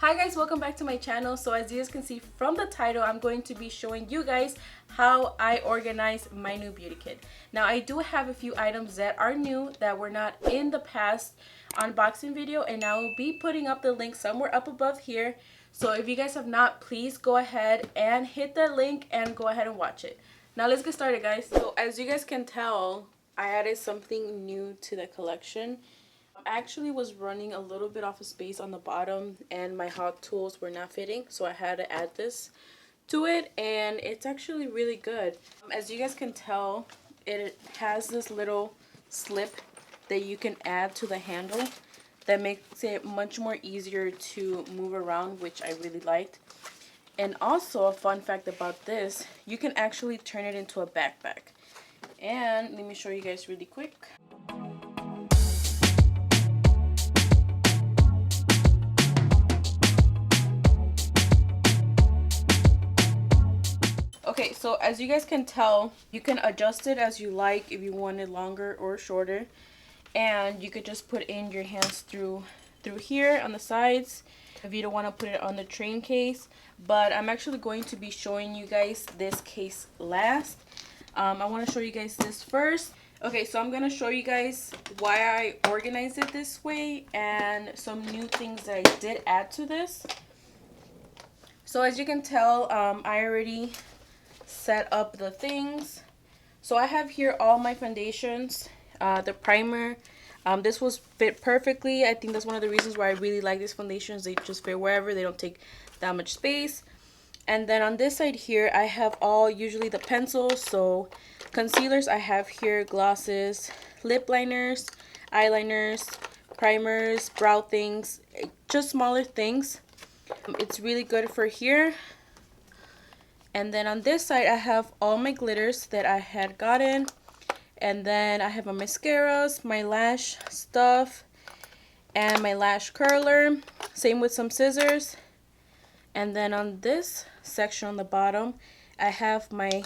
Hi guys, welcome back to my channel. So as you guys can see from the title, I'm going to be showing you guys how I organize my new beauty kit. Now I do have a few items that are new that were not in the past unboxing video, and I will be putting up the link somewhere up above here. So if you guys have not, please go ahead and hit that link and go ahead and watch it. Now let's get started, guys. So as you guys can tell, I added something new to the collection. I actually was running a little bit off of space on the bottom and my hot tools were not fitting, so I had to add this to it, and it's actually really good. As you guys can tell, it has this little slip that you can add to the handle that makes it much more easier to move around, which I really liked. And also a fun fact about this, you can actually turn it into a backpack. And let me show you guys really quick. Okay, so as you guys can tell, you can adjust it as you like if you want it longer or shorter. And you could just put in your hands through here on the sides if you don't want to put it on the train case. But I'm actually going to be showing you guys this case last. I want to show you guys this first. Okay, so I'm going to show you guys why I organized it this way and some new things that I did add to this. So as you can tell, I already set up the things. So I have here all my foundations, the primer. This was fit perfectly. I think that's one of the reasons why I really like these foundations. They just fit wherever, they don't take that much space. And then on this side here, I have usually the pencils. So concealers, I have here glosses, lip liners, eyeliners, primers, brow things, just smaller things. It's really good for here. And then on this side, I have all my glitters that I had gotten. And then I have my mascaras, my lash stuff, and my lash curler. Same with some scissors. And then on this section on the bottom, I have my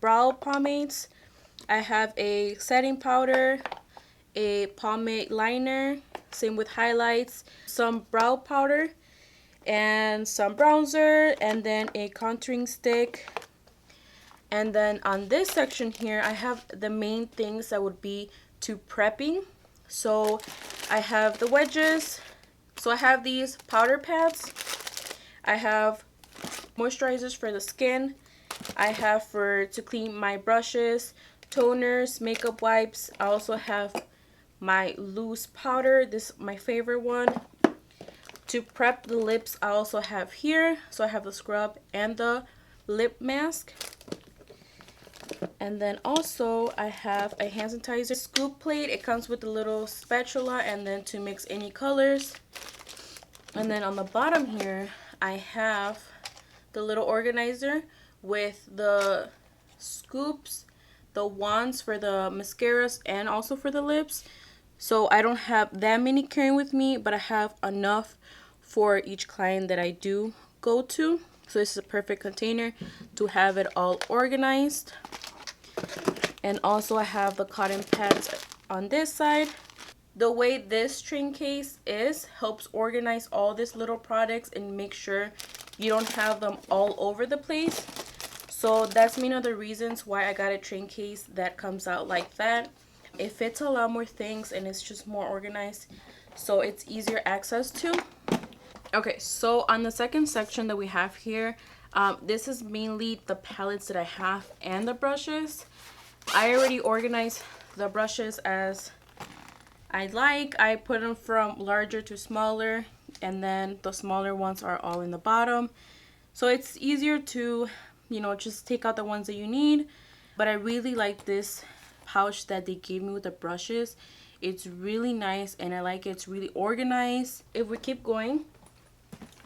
brow pomades. I have a setting powder, a pomade liner, same with highlights, some brow powder, and some bronzer, and then a contouring stick. And then on this section here, I have the main things that would be to prepping. So I have the wedges. So I have these powder pads. I have moisturizers for the skin. I have to clean my brushes, toners, makeup wipes. I also have my loose powder. This is my favorite one. To prep the lips, I also have here. So I have the scrub and the lip mask. And then also I have a hand sanitizer scoop plate. It comes with a little spatula and then to mix any colors. And then on the bottom here, I have the little organizer with the scoops, the wands for the mascaras and also for the lips. So I don't have that many carrying with me, but I have enough for each client that I do go to. So this is a perfect container to have it all organized. And also I have the cotton pads on this side. The way this train case helps organize all these little products and make sure you don't have them all over the place. So that's one of the reasons why I got a train case that comes out like that. It fits a lot more things and it's just more organized, so it's easier access to. Okay, so on the second section that we have here, this is mainly the palettes that I have and the brushes. I already organized the brushes as I like. I put them from larger to smaller, and then the smaller ones are all in the bottom. So it's easier to, just take out the ones that you need. But I really like this pouch that they gave me with the brushes. It's really nice and I like it. It's really organized. If we keep going,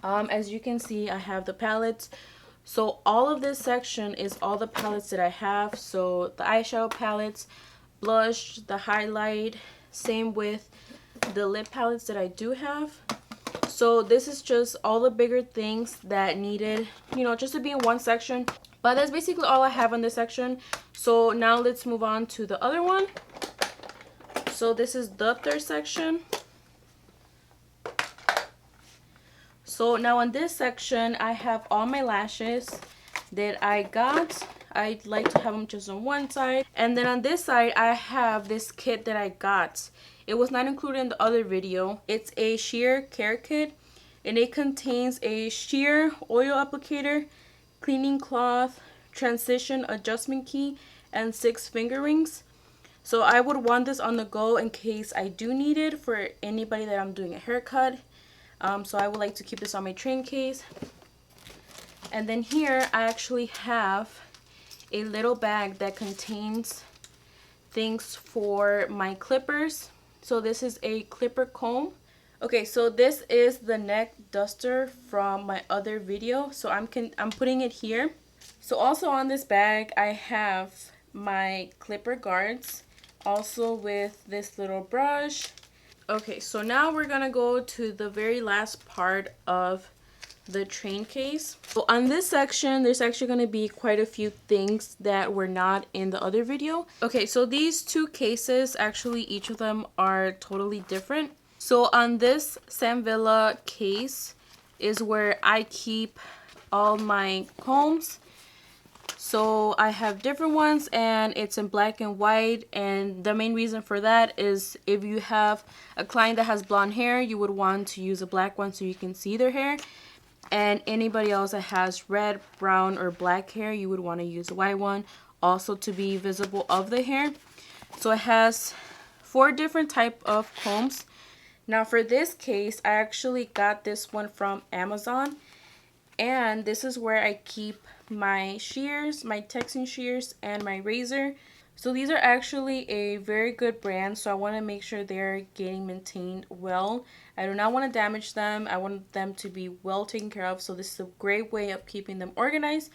as you can see, I have the palettes. So all of this section is all the palettes that I have. So the eyeshadow palettes, blush, the highlight, same with the lip palettes that I do have. So this is just all the bigger things that needed, just to be in one section. But that's basically all I have on this section. So now let's move on to the other one. So this is the third section. So now on this section, I have all my lashes that I got. I like to have them just on one side. And then on this side, I have this kit that I got. It was not included in the other video. It's a sheer care kit, and it contains a sheer oil applicator, cleaning cloth, transition adjustment key, and 6 finger rings. So I would want this on the go in case I do need it for anybody that I'm doing a haircut. So I would like to keep this on my train case. And then here I actually have a little bag that contains things for my clippers. So this is a clipper comb. Okay, so this is the neck duster from my other video. So I'm putting it here. So also on this bag I have my clipper guards, also with this little brush. Okay, so now we're gonna go to the very last part of the train case. So on this section, there's actually going to be quite a few things that were not in the other video. Okay, so these two cases, actually each of them are totally different. So on this Sam Villa case is where I keep all my combs. So I have different ones, and it's in black and white, and the main reason for that is if you have a client that has blonde hair, you would want to use a black one so you can see their hair. And anybody else that has red, brown, or black hair, you would want to use a white one also to be visible of the hair. So it has 4 different type of combs. Now for this case, I actually got this one from Amazon, and this is where I keep my shears, my Texan shears, and my razor. So these are actually a very good brand, so I want to make sure they're getting maintained well. I do not want to damage them. I want them to be well taken care of, so this is a great way of keeping them organized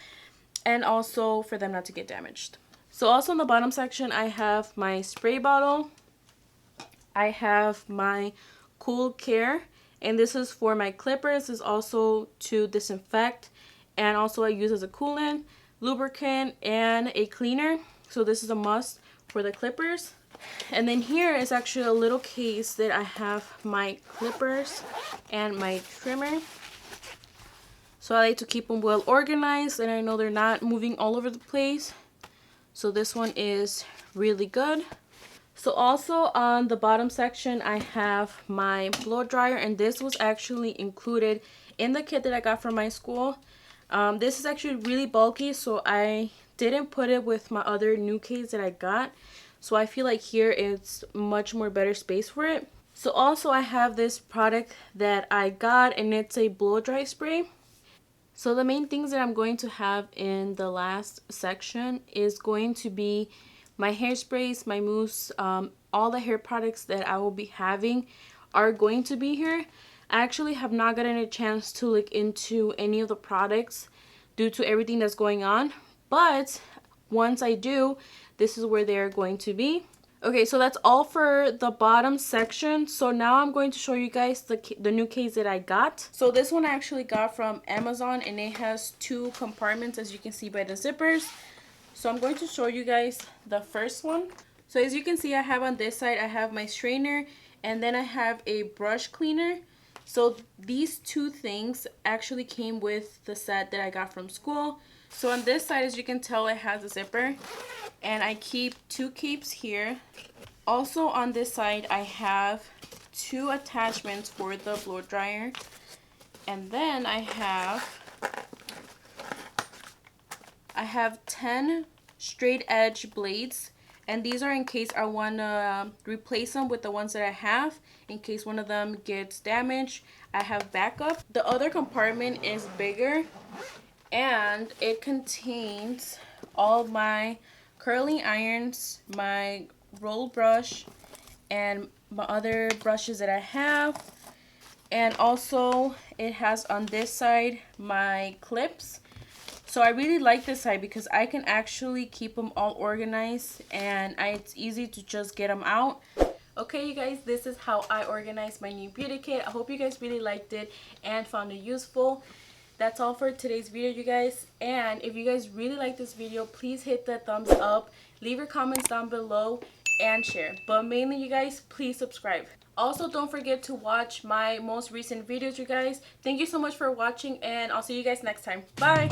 and also for them not to get damaged. So also in the bottom section, I have my spray bottle. I have my Cool Care, and this is for my clippers. This is also to disinfect, and also I use as a coolant, lubricant, and a cleaner. So this is a must for the clippers. And then here is actually a little case that I have my clippers and my trimmer. So I like to keep them well organized, and I know they're not moving all over the place. So this one is really good. So also on the bottom section, I have my blow dryer, and this was actually included in the kit that I got from my school. This is actually really bulky, so I didn't put it with my other new case that I got. So I feel like here it's much more better space for it. So also I have this product that I got, and it's a blow dry spray. So the main things that I'm going to have in the last section is going to be my hairsprays, my mousse, all the hair products that I will be having are going to be here. I actually have not gotten a chance to look into any of the products due to everything that's going on, but once I do, this is where they're going to be. Okay, so that's all for the bottom section. So now I'm going to show you guys the new case that I got. So this one I actually got from Amazon, and it has 2 compartments, as you can see by the zippers. So I'm going to show you guys the first one. So as you can see, I have on this side, I have my strainer, and then I have a brush cleaner. So these 2 things actually came with the set that I got from school. So on this side, as you can tell, it has a zipper, and I keep 2 capes here. Also on this side, I have 2 attachments for the blow dryer, and then I have 10 straight edge blades, and these are in case I want to replace them with the ones that I have. In case one of them gets damaged, I have backup. The other compartment is bigger, and it contains all my curling irons, my roll brush, and my other brushes that I have. And also it has on this side my clips. So I really like this side because I can actually keep them all organized, and it's easy to just get them out. Okay, you guys, this is how I organize my new beauty kit. I hope you guys really liked it and found it useful. That's all for today's video, you guys. And if you guys really like this video, please hit the thumbs up. Leave your comments down below. and share. But mainly, you guys, please subscribe. Also, don't forget to watch my most recent videos, you guys. Thank you so much for watching, and I'll see you guys next time. Bye!